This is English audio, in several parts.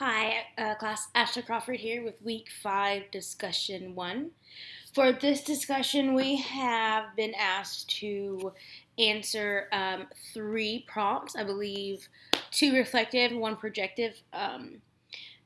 Hi, class. Ashley Crawford here with Week 5 Discussion 1. For this discussion, we have been asked to answer 3 prompts, I believe 2 reflective, 1 projective.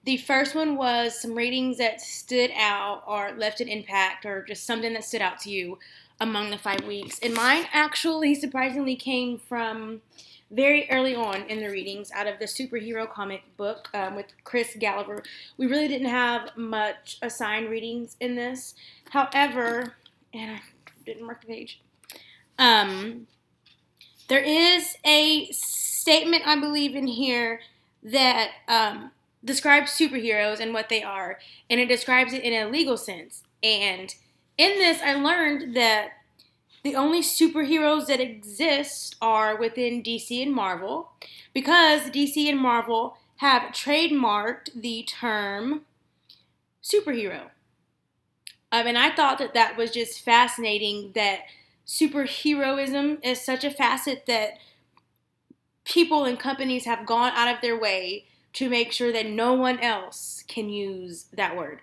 The first one was some ratings that stood out or left an impact or just something that stood out to you among the 5 weeks. And mine actually surprisingly came from very early on in the readings out of the superhero comic book with Chris Gallagher. We really didn't have much assigned readings in this. However, and I didn't mark the page, there is a statement, I believe, in here that describes superheroes and what they are, and it describes it in a legal sense. And in this, I learned that the only superheroes that exist are within DC and Marvel, because DC and Marvel have trademarked the term superhero. And I thought that was just fascinating, that superheroism is such a facet that people and companies have gone out of their way to make sure that no one else can use that word.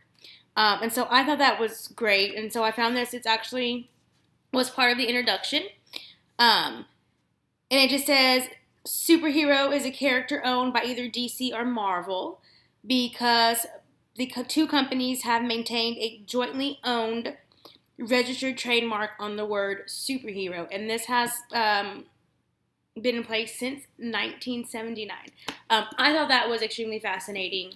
And so I thought that was great. And so I found this, it's actually was part of the introduction. And it just says, superhero is a character owned by either DC or Marvel, because the 2 companies have maintained a jointly owned registered trademark on the word superhero. And this has been in place since 1979. I thought that was extremely fascinating.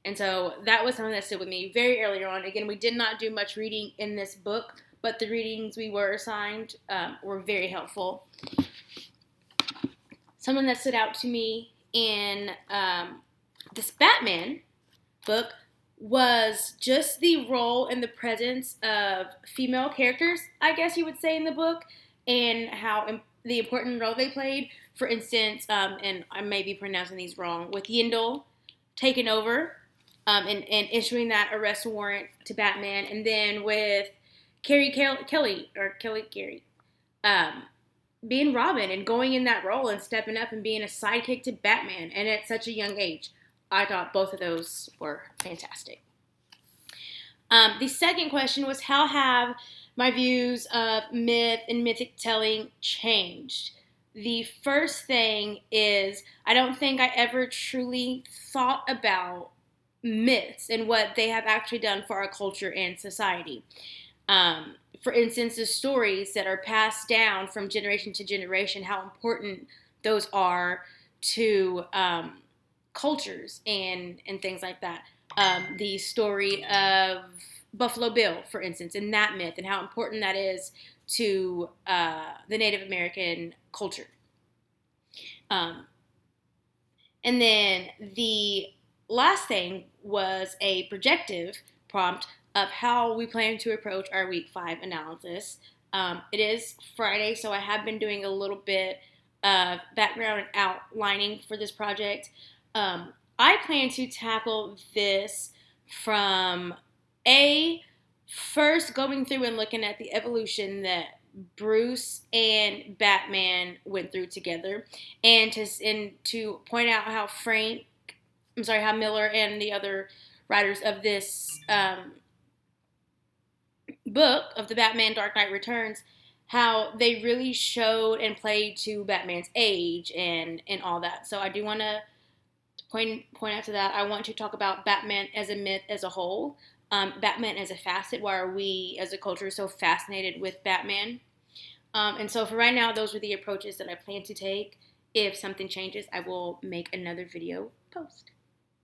And so that was something that stood with me very early on. Again, we did not do much reading in this book, but the readings we were assigned were very helpful. Something that stood out to me in this Batman book was just the role and the presence of female characters, I guess you would say, in the book, and how the important role they played. For instance, and I may be pronouncing these wrong, with Yindel taking over and issuing that arrest warrant to Batman, and then with Kelly being Robin and going in that role and stepping up and being a sidekick to Batman, and at such a young age. I thought both of those were fantastic. The second question was, how have my views of myth and mythic telling changed? The first thing is, I don't think I ever truly thought about myths and what they have actually done for our culture and society. For instance, the stories that are passed down from generation to generation, how important those are to cultures and things like that. The story of Buffalo Bill, for instance, and that myth, and how important that is to the Native American culture. And then the last thing was a projective prompt of how we plan to approach our Week 5 analysis. It is Friday, so I have been doing a little bit of background and outlining for this project. I plan to tackle this from first going through and looking at the evolution that Bruce and Batman went through together, and to point out how how Miller and the other writers of this book of the Batman Dark Knight Returns, how they really showed and played to Batman's age and all that. So I do want to point out to that. I want to talk about Batman as a myth as a whole, Batman as a facet. Why are we as a culture so fascinated with Batman? And so for right now, those are the approaches that I plan to take. If something changes, I will make another video post.